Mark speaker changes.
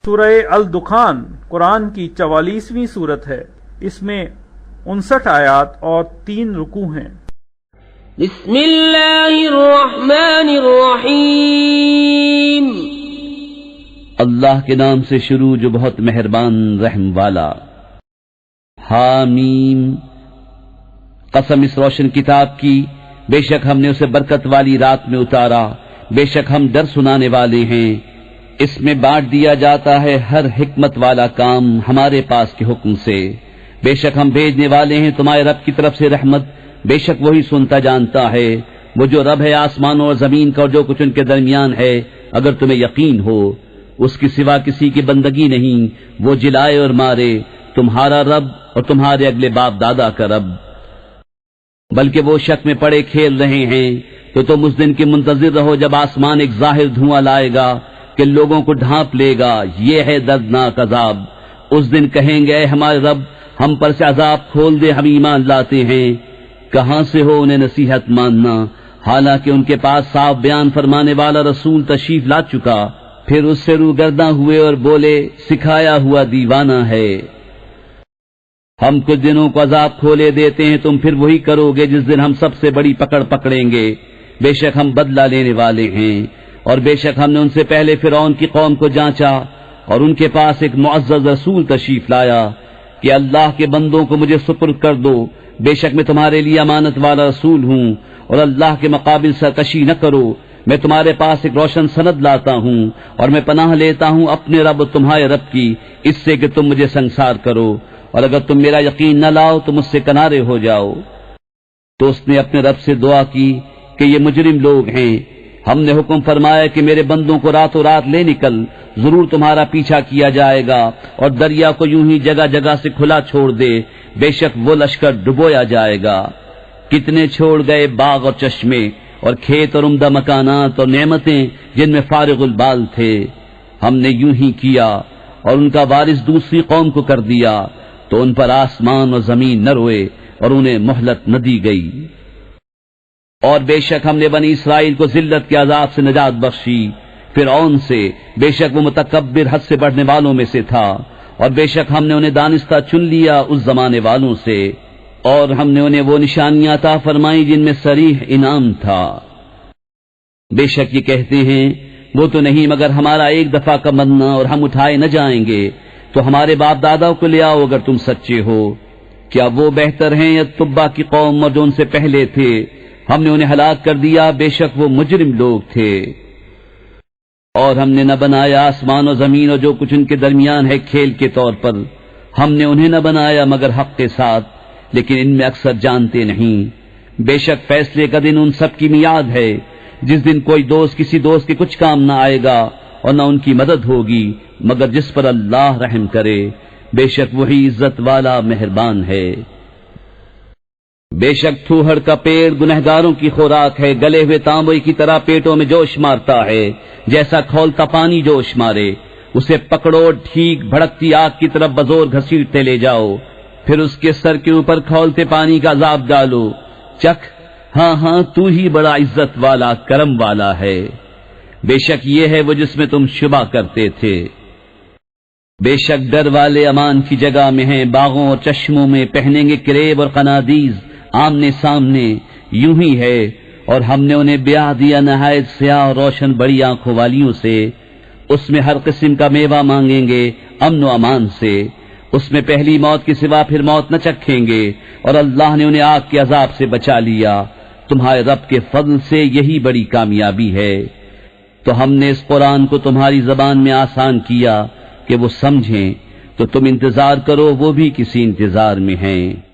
Speaker 1: سورہ الدخان قرآن کی 44ویں سورت ہے۔ اس میں 59 آیات اور 3 رکوع ہیں۔
Speaker 2: بسم اللہ الرحمن الرحیم۔
Speaker 3: اللہ کے نام سے شروع جو بہت مہربان رحم والا۔ حامیم، قسم اس روشن کتاب کی، بے شک ہم نے اسے برکت والی رات میں اتارا، بے شک ہم ڈر سنانے والے ہیں۔ اس میں بانٹ دیا جاتا ہے ہر حکمت والا کام ہمارے پاس کے حکم سے۔ بے شک ہم بھیجنے والے ہیں تمہارے رب کی طرف سے رحمت، بے شک وہی سنتا جانتا ہے۔ وہ جو رب ہے آسمانوں اور زمین کا اور جو کچھ ان کے درمیان ہے، اگر تمہیں یقین ہو اس کی سوا کسی کی بندگی نہیں، وہ جلائے اور مارے، تمہارا رب اور تمہارے اگلے باپ دادا کا رب۔ بلکہ وہ شک میں پڑے کھیل رہے ہیں، تو تم اس دن کے منتظر رہو جب آسمان ایک ظاہر دھواں لائے گا کہ لوگوں کو ڈھانپ لے گا، یہ ہے دردناک عذاب۔ اس دن کہیں گے اے ہمارے رب، ہم پر سے عذاب کھول دے، ہم ایمان لاتے ہیں۔ کہاں سے ہو انہیں نصیحت ماننا، حالانکہ ان کے پاس صاف بیان فرمانے والا رسول تشریف لا چکا۔ پھر اس سے روگرداں ہوئے اور بولے سکھایا ہوا دیوانہ ہے۔ ہم کچھ دنوں کو عذاب کھولے دیتے ہیں، تم پھر وہی کرو گے جس دن ہم سب سے بڑی پکڑ پکڑیں گے۔ بے شک ہم بدلہ لینے والے ہیں، اور بے شک ہم نے ان سے پہلے فرعون کی قوم کو جانچا اور ان کے پاس ایک معزز رسول تشریف لایا کہ اللہ کے بندوں کو مجھے سپرد کر دو، بے شک میں تمہارے لیے امانت والا رسول ہوں، اور اللہ کے مقابل سرکشی نہ کرو۔ میں تمہارے پاس ایک روشن سند لاتا ہوں، اور میں پناہ لیتا ہوں اپنے رب اور تمہارے رب کی، اس سے کہ تم مجھے سنسار کرو، اور اگر تم میرا یقین نہ لاؤ تو مجھ سے کنارے ہو جاؤ۔ تو اس نے اپنے رب سے دعا کی کہ یہ مجرم لوگ ہیں، ہم نے حکم فرمایا کہ میرے بندوں کو راتوں رات لے نکل، ضرور تمہارا پیچھا کیا جائے گا، اور دریا کو یوں ہی جگہ جگہ سے کھلا چھوڑ دے، بے شک وہ لشکر ڈبویا جائے گا۔ کتنے چھوڑ گئے باغ اور چشمے اور کھیت اور عمدہ مکانات اور نعمتیں جن میں فارغ البال تھے۔ ہم نے یوں ہی کیا، اور ان کا وارث دوسری قوم کو کر دیا، تو ان پر آسمان اور زمین نہ روئے اور انہیں مہلت نہ دی گئی۔ اور بے شک ہم نے بنی اسرائیل کو ذلت کے عذاب سے نجات بخشی فرعون سے، بے شک وہ متکبر حد سے بڑھنے والوں میں سے تھا، اور بے شک ہم نے انہیں دانستہ چن لیا اس زمانے والوں سے، اور ہم نے انہیں وہ نشانیاں عطا فرمائی جن میں صریح انعام تھا۔ بے شک یہ کہتے ہیں وہ تو نہیں مگر ہمارا ایک دفعہ کا مرنا اور ہم اٹھائے نہ جائیں گے، تو ہمارے باپ دادا کو لے آؤ اگر تم سچے ہو۔ کیا وہ بہتر ہیں یا تبا کی قوم اور جو ان سے پہلے تھے؟ ہم نے انہیں ہلاک کر دیا، بے شک وہ مجرم لوگ تھے۔ اور ہم نے نہ بنایا آسمان و زمین اور جو کچھ ان کے درمیان ہے کھیل کے طور پر، ہم نے انہیں نہ بنایا مگر حق کے ساتھ، لیکن ان میں اکثر جانتے نہیں۔ بے شک فیصلے کا دن ان سب کی میعاد ہے، جس دن کوئی دوست کسی دوست کے کچھ کام نہ آئے گا، اور نہ ان کی مدد ہوگی مگر جس پر اللہ رحم کرے، بے شک وہی عزت والا مہربان ہے۔ بے شک تھوہڑ کا پیڑ گنہگاروں کی خوراک ہے، گلے ہوئے تانبے کی طرح پیٹوں میں جوش مارتا ہے، جیسا کھولتا پانی جوش مارے۔ اسے پکڑو، ٹھیک بھڑکتی آگ کی طرف بزور گھسیٹتے لے جاؤ، پھر اس کے سر کے اوپر کھولتے پانی کا عذاب ڈالو، چکھ، ہاں ہاں تو ہی بڑا عزت والا کرم والا ہے۔ بے شک یہ ہے وہ جس میں تم شبہ کرتے تھے۔ بے شک ڈر والے امان کی جگہ میں ہیں، باغوں اور چشموں میں پہنیں گے کریب اور قنادیز آمنے سامنے، یوں ہی ہے۔ اور ہم نے انہیں بیاہ دیا نہایت سیاہ اور روشن بڑی آنکھوں والیوں سے، اس میں ہر قسم کا میوہ مانگیں گے امن و امان سے، اس میں پہلی موت کے سوا پھر موت نہ چکھیں گے، اور اللہ نے انہیں آگ کے عذاب سے بچا لیا۔ تمہارے رب کے فضل سے یہی بڑی کامیابی ہے۔ تو ہم نے اس قرآن کو تمہاری زبان میں آسان کیا کہ وہ سمجھیں، تو تم انتظار کرو، وہ بھی کسی انتظار میں ہیں۔